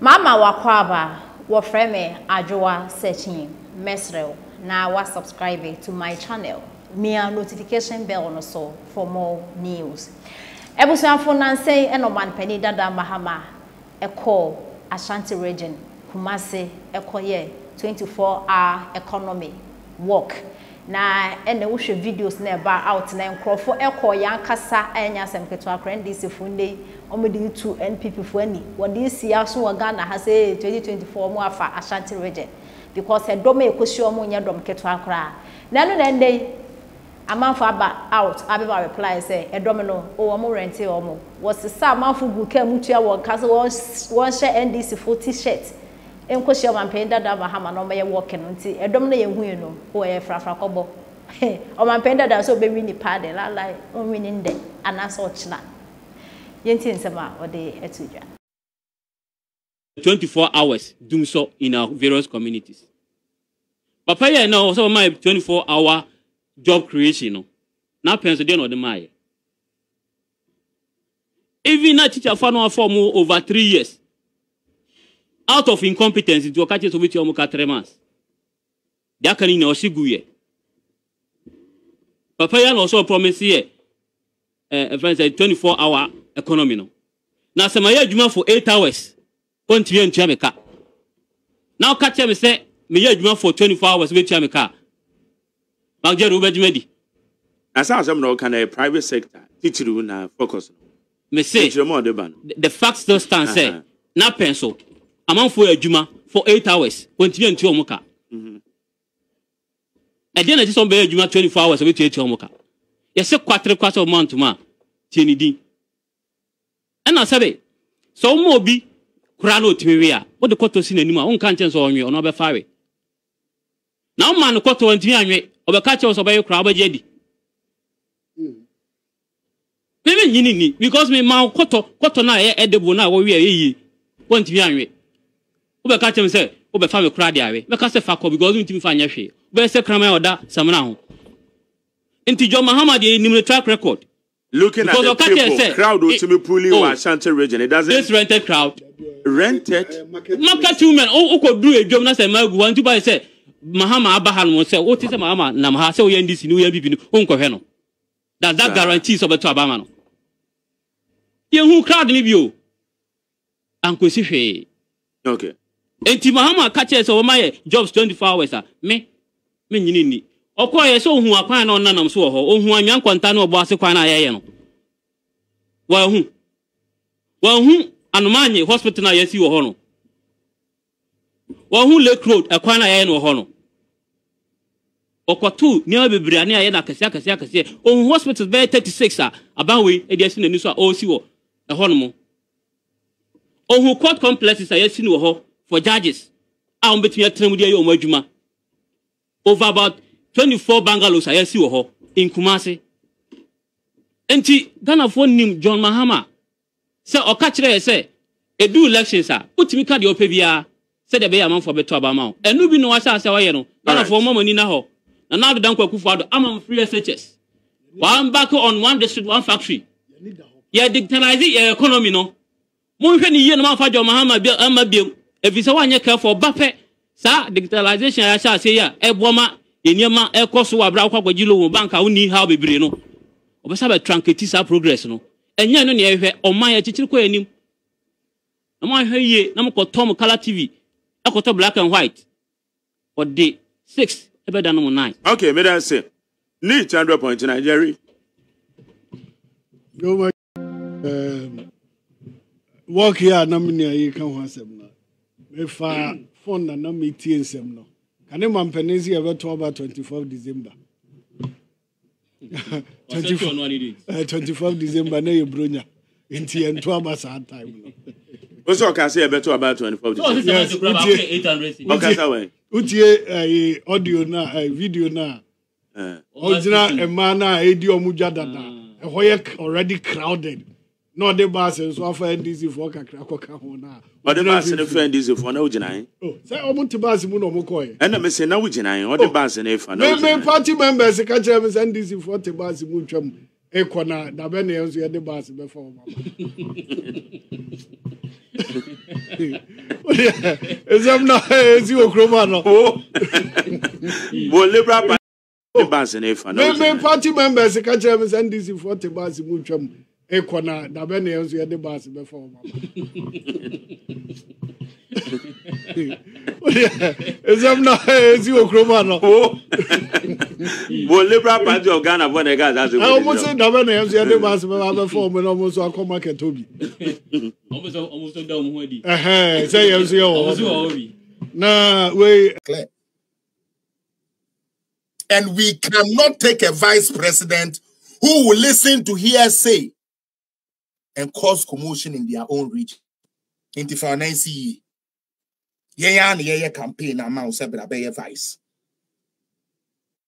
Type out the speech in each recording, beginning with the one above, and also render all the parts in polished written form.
Mama wakwaba wa frame ajoa searching mesrel na wa subscribe to my channel. Mia notification bell on so for more news. Ebusuafo nanse enoman pani dada Mahama eko Ashanti region Kumasi ekoye 24-hour economy work. Na ene wohwe videos na ba out na nkrofo eko yankasa anya semketo akrandi sifunde omedi to NPP for any what this year so Ghana has a 2024 mo afa Ashanti region because e dom ekosi omo nya dom keto akra na no na ndey amanfo aba out abeba reply say e dom no o omo rente omo was sa amanfo buka mutua won kase won share NDC for t-shirt enkosi o manpen dada Mahama no me work no nti e dom na ye hu no o e frafra kobo o manpen dada so be wini pade la lai o wini nde anaso china yenti nsema o de etuja 24 hours Dumsor in our various communities. Papa here now also my 24-hour job creation no. Now penso dey no the my. Even a teacher for no form over 3 years. Out of incompetence to catch us with your 3 months. That can in osiguye. Papa here also promise here 24-hour economy no. Now some year juma for 8 hours. Continue in Jamaica. Now catch me say me year for 24 hours with Jamaica. Bagjeru Bejmedi. As I am no kind of private sector. Teacher na focus. Me say the fact still stands say na pencil. Among for a juma for 8 hours. Continue in Omoka. And then I just on be juma 24 hours with Omoka. You say 4 month to ma. Tienidi. And I say so mo bi Krano Timia, what the quarter seen anymore, on conscience on you, or no be fire. Now, man, the quarter and Tianwe, or the catchers of a crab jedi. Maybe because me mount quarter night at the Bona, where we are ye. One Tianwe. Over catch him say, over family crowd away, because the fuck of going to find your share. Where's the crime or that, some now? Into John Mahama, the track record. Looking at the people, crowd ultimately Ashanti region. It doesn't. This rented crowd. Rented. Market 2 men. Oh, could do a job. That's a man who want to buy. Say, Mahama Abahan will say, "What is a Mahama? Namha so in this new year people unko heno." That guarantees of a Tabamano. You who crowd leave you. Uncle Sife. Okay. And Mahama catches over my jobs 24 hours. Me nini. Okoye so hu akwan na onanam so ho ohun anyan kwanta na obo ase kwan na ayeye no wa hu anomanye hospital na yesi wo ho no wa hu Lake Road akwan na ayeye no ho no okotu ni abebira na ayeye na kase ohun hospital be 36 abawe e de asi na ni so a o si wo e ho no mo ohun court complexes ayesi no ho for judges a on betumi atram di ayo o madwuma over about 24 bungalows I see in Kumasi. Enti Ghana for nim John Mahama. Say o catch say e do elections put me card your pebia say the be amount for beto abama. E no bi no asa waye no. Ghana for more money na ho. Na now the danko Akufo-Addo am free SHS. One back on one district one factory. Yeah digitalize your economy no. Mo hwe ni ye no man fa John Mahama bi ama biem. E fi say wanye careful bape sa digitalization ya sha say ya e boma Enyema ekoso wabra kwa kwagilo banka uni how bebre no obesa be tranketisa progress no enye no ne ehwe oman ya chichiri kwa anim na mo ahwe ye na mo kotom color tv akoto black and white or day 6 ebeda no 9. Okay, me that say need 100 point Nigeria go my work here na me ne kan ho asem na me fa phone na me tie nsem no. Can you Penezi ever talk about 24th December? 24th December, no, you brunya. Into and 12 hours at time. Also, can say better about 24th December. Utie audio na, video na. Original Emana, Edio Mujadada. Already crowded. No, the bus is offer NDC for Kakakona. But the bus and the friend is for no Janai. Oh, say, I want to buy Muno Mokoi. And I'm saying, no Janai, or the bus and if I know. Party members, the catcher was NDC for the bus Muchum, Equana, the Benians, the bus before. Exam na ezi okroma no. Bo Liberal Party bans na efa no. Me party members ka kire me say NDC for te bans mu twam. Ekona da be na enso ye de bans be for mama. Exam na ezi okroma no. Bo Liberal Party of Ghana for the guys as we. Almost say da be na enso ye de bans be for me no almost akọ market obi. Almost down ho di. Say enso ye obi. Na we clear. And we cannot take a vice president who will listen to hearsay and cause commotion in their own region. Into finance, yeah, campaign amount several vice.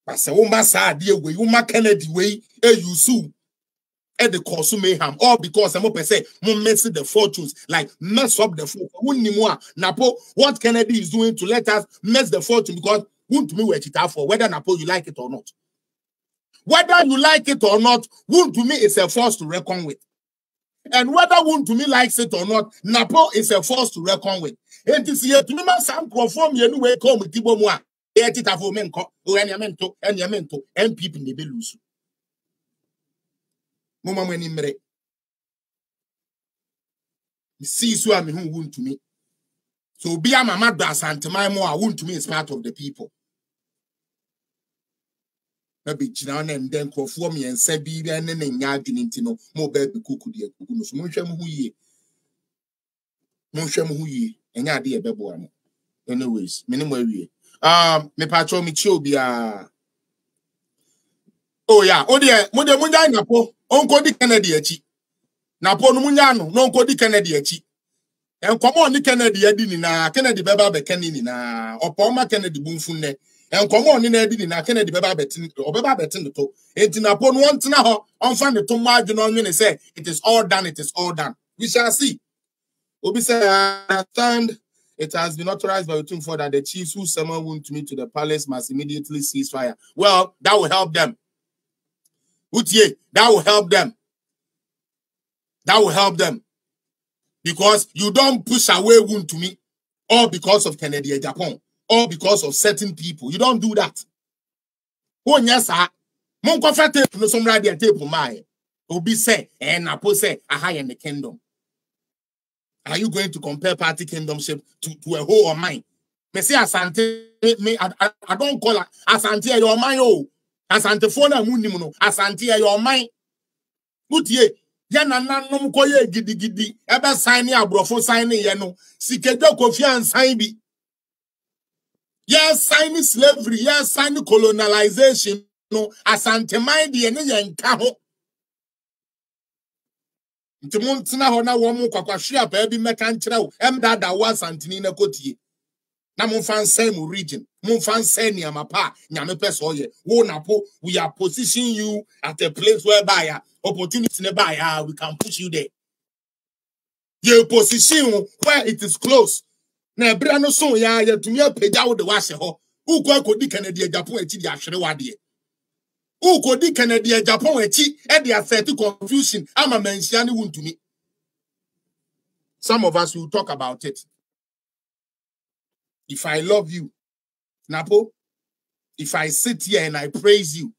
But say, oh, my dear way, you ma Kennedy way, you sue. At the consume mayhem, all because I'm up say, mess the fortunes, like mess up the fortune. Napo, what Kennedy is doing to let us mess the fortune because won't me wait it out for whether Napo you like it or not. Whether you like it or not, won't to me is a force to reckon with. And whether won't to me likes it or not, Napo is a force to reckon with. And to see it to me, some conform you way come with Tibo Moa, it for men, or any mento, and people may be loose. Mama when him re. See so I'm who wound to me. So be a mama das and my more wound to me is part of the people. Maybe Jinan and then conform me and say be and then yargin into more baby cuckoo dear cuckoo. So Monsham who ye, and ya dear bebo. Anyways, minimum we. Me patro me chobia. Oh yeah, oh dear, Munda Napo, Uncle Di Kennedy echi. Napo no Munyano, no Uncle Di Kennedy echi. And come on, the Kennedy Edina, Kennedy Baba Bekenini na, or Palma Kennedy Boomfune, and come on in Edina, Kennedy Baba Betin, or Baba Betin the toe. And in upon one now, on find the two margin on you and say, it is all done, it is all done. We shall see. Obi say, I understand. It has been authorized by the for that the chiefs who summon wound to me to the palace must immediately cease fire. Well, that will help them. That will help them. That will help them. Because you don't push away wound to me, all because of Kennedy Japan, all because of certain people. You don't do that. Oh, yes, sir. Mon confete no somebody at table my. Obi say, and Napo say, aha in the kingdom. Are you going to compare party kingdomship to a whole of mine? Me say Asante, me I don't call it Asante your mind, oh. Asante phone no Asante your mind. Utie ya na nanom koye gidi ebe sign ni abrofo sign ni ye no sikejo kofi an sign bi yes sign slavery yes sign colonization no Asante mind ye ne ye nka ho ntimuntina ho na wo mu kwakwahwe apa bi meka nkire wo emdada wa Asante na kotie na mo fan sign mu region mo fan sign ni amapa nyame peso ye wo napo we are positioning you at a place whereby opportunity nearby, we can push you there. Your position where it is close. Na brano so ya to me page out the wash ho. Who could di Canada Japan echi di ahwere wade. Who could di Canada Japan echi e di affect confusion ama mention won to me. Some of us will talk about it. If I love you, Napo, if I sit here and I praise you,